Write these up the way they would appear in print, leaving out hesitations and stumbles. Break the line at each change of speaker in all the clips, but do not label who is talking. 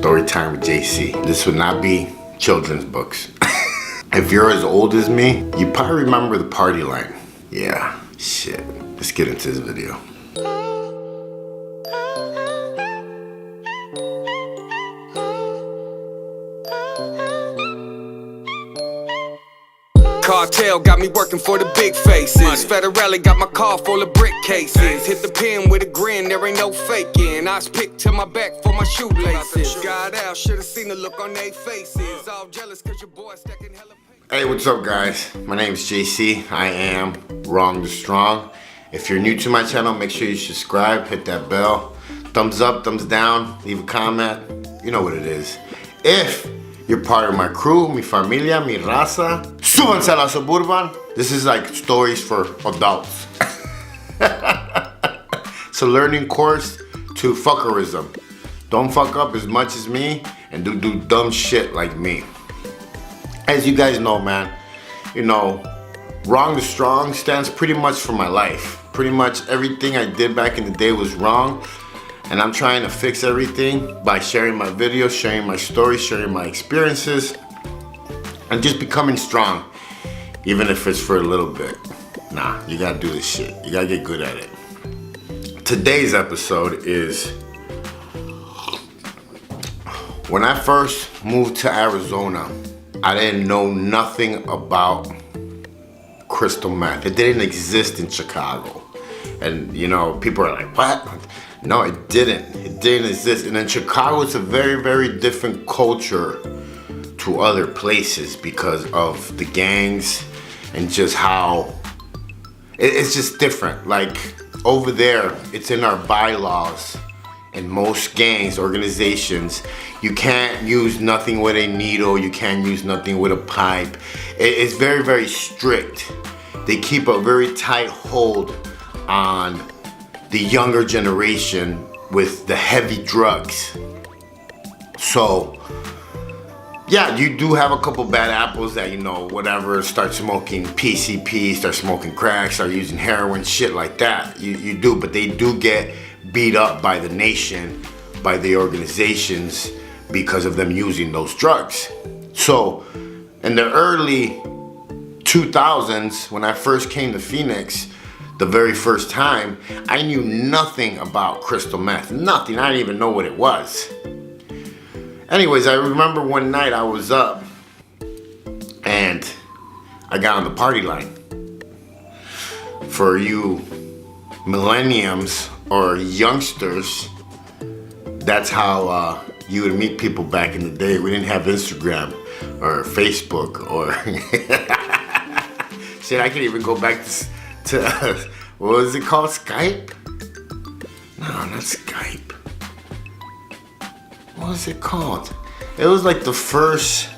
Story time with JC. This would not be children's books. If you're as old as me, you probably remember the party line. Yeah, shit. Let's get into this video.
Cartel got me working for the big faces. Federale got my car full of brick cases. Hit the pen with a grin, there ain't no faking. I was picked to my back for my shoelaces. Got out, should've seen the look on their faces. All jealous cause your boy stacking hella paper.
Hey, what's up guys? My name is JC. I am Wrong to Strong. If you're new to my channel, make sure you subscribe, hit that bell. Thumbs up, thumbs down, leave a comment. You know what it is. If you're part of my crew, mi familia, mi raza, súbanse a la suburban. This is like stories for adults. It's a learning course to fuckerism. Don't fuck up as much as me and do dumb shit like me. As you guys know, man, you know, Wrong to Strong stands pretty much for my life. Pretty much everything I did back in the day was wrong. And I'm trying to fix everything by sharing my videos, sharing my stories, sharing my experiences, and just becoming strong, even if it's for a little bit. Nah, you gotta do this shit. You gotta get good at it. Today's episode is when I first moved to Arizona, I didn't know nothing about crystal meth. It didn't exist in Chicago. And you know, people are like, what? No, it didn't. It didn't exist. And in Chicago, it's a very, very different culture to other places because of the gangs and just how it's just different. Like over there, it's in our bylaws. In most gangs, organizations, you can't use nothing with a needle. You can't use nothing with a pipe. It's very, very strict. They keep a very tight hold on the younger generation with the heavy drugs. So yeah, you do have a couple bad apples that, you know, whatever, start smoking PCP, start smoking crack, start using heroin, shit like that. You do, but they do get beat up by the nation, by the organizations because of them using those drugs. So in the early 2000s, when I first came to Phoenix, the very first time, I knew nothing about crystal meth. Nothing. I didn't even know what it was. Anyways, I remember one night I was up and I got on the party line. For you millenniums or youngsters, that's how you would meet people back in the day. We didn't have Instagram or Facebook or shit. I can even go back to what was it called? Skype? No, not Skype. What was it called? It was like the first,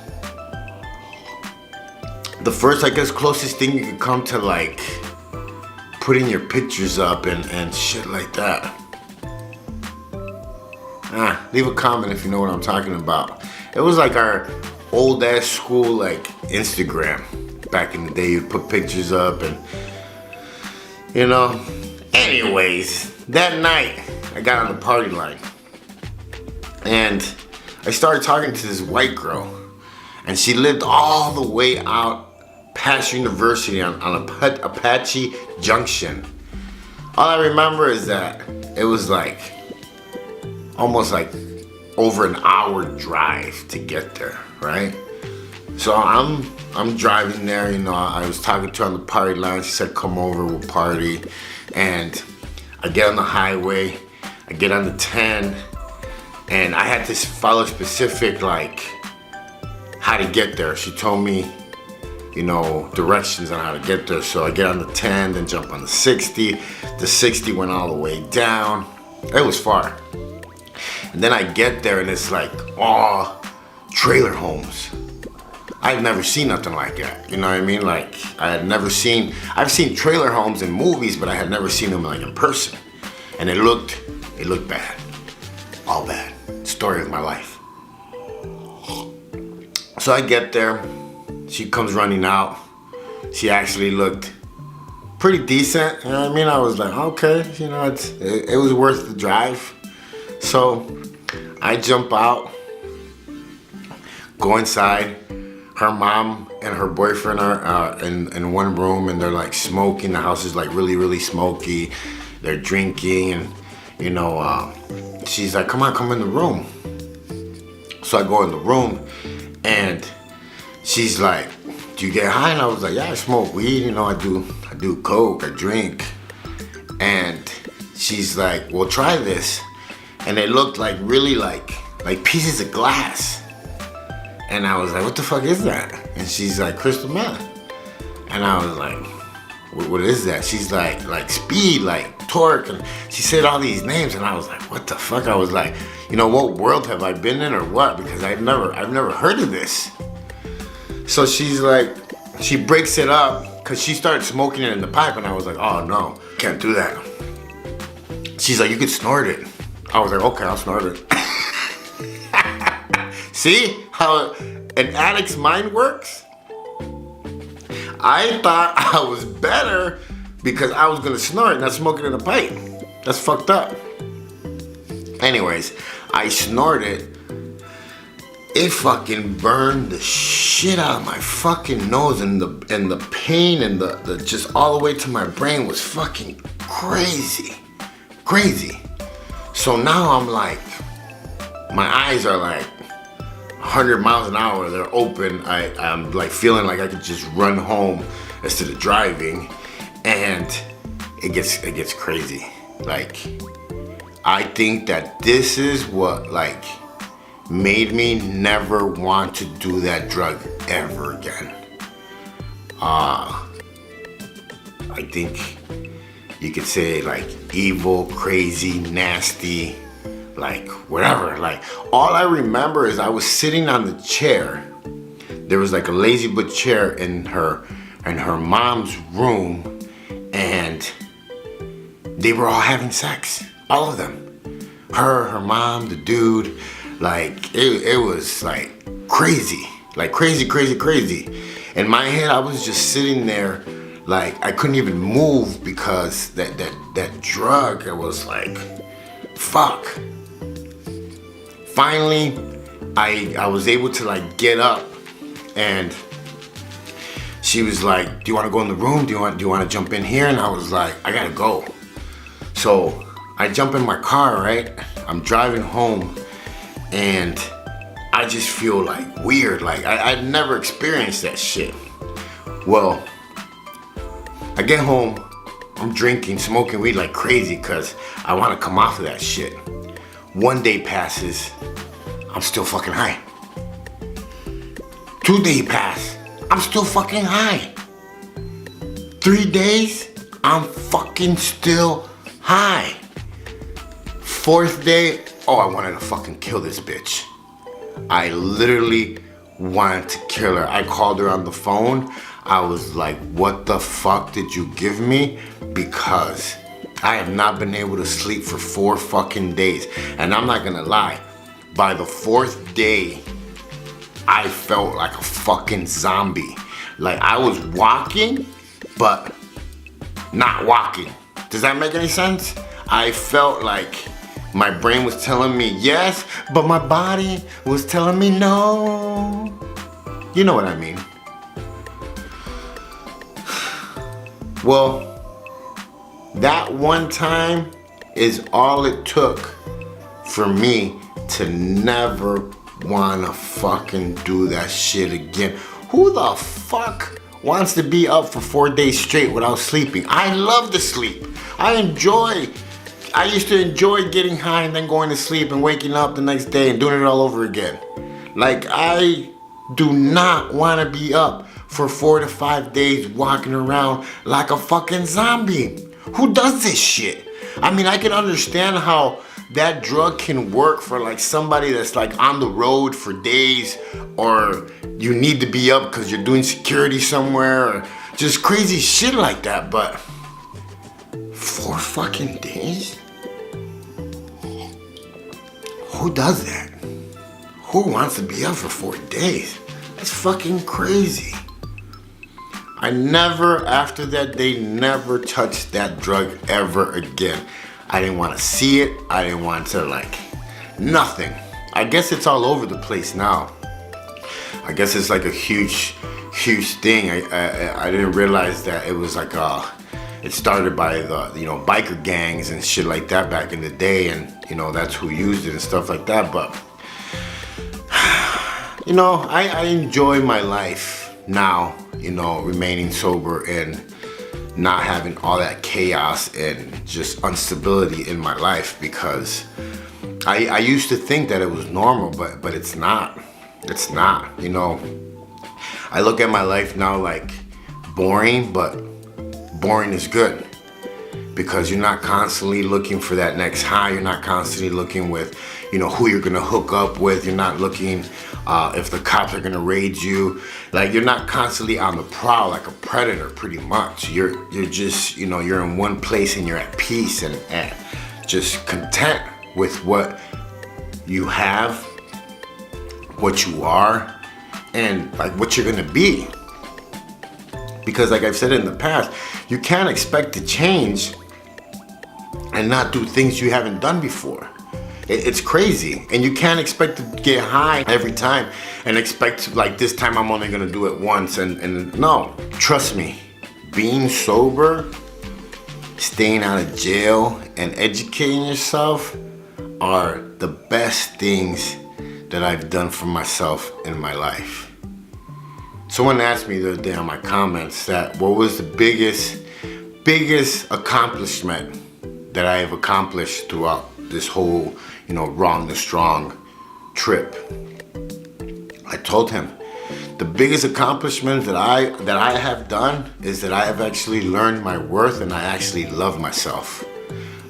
I guess, closest thing you could come to like putting your pictures up and shit like that. Leave a comment if you know what I'm talking about. It was like our old ass school like Instagram. Back in the day, you'd put pictures up and, you know. Anyways, that night I got on the party line and I started talking to this white girl, and she lived all the way out past University on Apache Junction. All I remember is that it was like almost like over an hour drive to get there, right? So I'm driving there, you know, I was talking to her on the party line. She said, come over, we'll party. And I get on the highway, I get on the 10, and I had to follow specific, like, how to get there. She told me, you know, directions on how to get there. So I get on the 10, then jump on the 60. The 60 went all the way down. It was far. And then I get there and it's like, all trailer homes. I've never seen nothing like that. You know what I mean? Like, I've seen trailer homes in movies, but I had never seen them like in person. And it looked bad. All bad. Story of my life. So I get there, she comes running out. She actually looked pretty decent, you know what I mean? I was like, okay, you know, it was worth the drive. So I jump out, go inside. Her mom and her boyfriend are in one room, and they're like smoking. The house is like really, really smoky. They're drinking, and you know, she's like, come on, come in the room. So I go in the room, and she's like, do you get high? And I was like, yeah, I smoke weed, you know, I do coke, I drink. And she's like, well, try this. And it looked like really like pieces of glass. And I was like, what the fuck is that? And she's like, crystal meth. And I was like, what is that? She's like speed, like torque. And she said all these names, and I was like, what the fuck? I was like, you know, what world have I been in or what? Because I've never heard of this. So she's like, she breaks it up, because she started smoking it in the pipe, and I was like, oh no, can't do that. She's like, you could snort it. I was like, okay, I'll snort it. See how an addict's mind works? I thought I was better because I was gonna snort and not smoke it in a pipe. That's fucked up. Anyways, I snorted. It fucking burned the shit out of my fucking nose, and the pain and the just all the way to my brain was fucking crazy. Crazy. So now I'm like, my eyes are like 100 miles an hour. They're open. I'm like feeling like I could just run home instead of driving, and it gets crazy. Like, I think that this is what like made me never want to do that drug ever again. I think you could say like evil, crazy, nasty, like whatever. Like, all I remember is I was sitting on the chair. There was like a lazy boy chair in her mom's room, and they were all having sex, all of them. Her mom, the dude, like it was like crazy, like crazy. In my head, I was just sitting there, like I couldn't even move because that drug. I was like, fuck. Finally, I was able to like get up, and she was like, do you want to go in the room? Do you want to jump in here? And I was like, I gotta go. So I jump in my car, right? I'm driving home, and I just feel like weird. Like I'd never experienced that shit. Well, I get home, I'm drinking, smoking weed like crazy because I want to come off of that shit. One day passes, I'm still fucking high. 2 days pass, I'm still fucking high. 3 days, I'm fucking still high. 4th day, oh, I wanted to fucking kill this bitch. I literally wanted to kill her. I called her on the phone. I was like, what the fuck did you give me? Because I have not been able to sleep for 4 fucking days. And I'm not gonna lie, by the 4th day, I felt like a fucking zombie. Like I was walking, but not walking. Does that make any sense? I felt like my brain was telling me yes, but my body was telling me no. You know what I mean. Well, that one time is all it took for me to never wanna fucking do that shit again. Who the fuck wants to be up for 4 days straight without sleeping? I love to sleep. I used to enjoy getting high and then going to sleep and waking up the next day and doing it all over again. Like, I do not want to be up for 4 to 5 days walking around like a fucking zombie. Who does this shit? I mean, I can understand how that drug can work for like somebody that's like on the road for days, or you need to be up because you're doing security somewhere, or just crazy shit like that, but 4 fucking days? Who does that? Who wants to be up for 4 days? That's fucking crazy. I never, after that day, never touched that drug ever again. I didn't want to see it. I didn't want to, like, nothing. I guess it's all over the place now. I guess it's like a huge thing. I didn't realize that it was like it started by the biker gangs and shit like that back in the day, and that's who used it and stuff like that. But I enjoy my life now, remaining sober and not having all that chaos and just instability in my life, because I used to think that it was normal, but it's not. It's not. I look at my life now like boring, but boring is good, because you're not constantly looking for that next high. You're not constantly looking with who you're gonna hook up with. You're not looking if the cops are gonna raid you. Like, you're not constantly on the prowl like a predator, pretty much. You're just you're in one place and you're at peace and just content with what you have, what you are, and like what you're gonna be. Because like I've said in the past, you can't expect to change and not do things you haven't done before. It's crazy. And you can't expect to get high every time and expect like, this time I'm only gonna do it once. And no, trust me, being sober, staying out of jail, and educating yourself are the best things that I've done for myself in my life. Someone asked me the other day on my comments that what was the biggest accomplishment that I have accomplished throughout this whole, Wrong to Strong trip. I told him the biggest accomplishment that I have done is that I have actually learned my worth, and I actually love myself.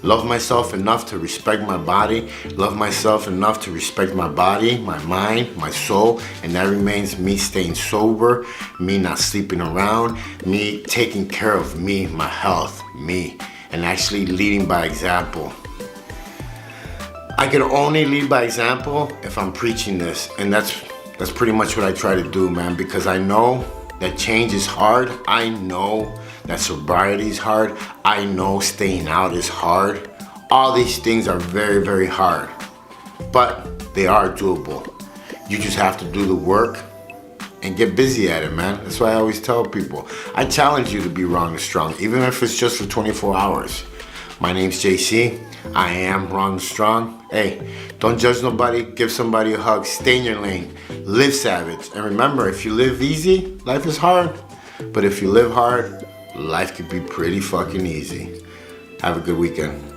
Love myself enough to respect my body, love myself enough to respect my body, my mind, my soul, and that remains me staying sober, me not sleeping around, me taking care of me, my health, me, and actually leading by example. I can only lead by example if I'm preaching this, and that's pretty much what I try to do, man, because I know that change is hard. I know that sobriety is hard. I know staying out is hard. All these things are very, very hard, but they are doable. You just have to do the work and get busy at it, man. That's why I always tell people, I challenge you to be Wrong to Strong, even if it's just for 24 hours. My name's JC. I am Wrong to Strong. Hey, don't judge nobody. Give somebody a hug. Stay in your lane. Live savage. And remember, if you live easy, life is hard. But if you live hard, life could be pretty fucking easy. Have a good weekend.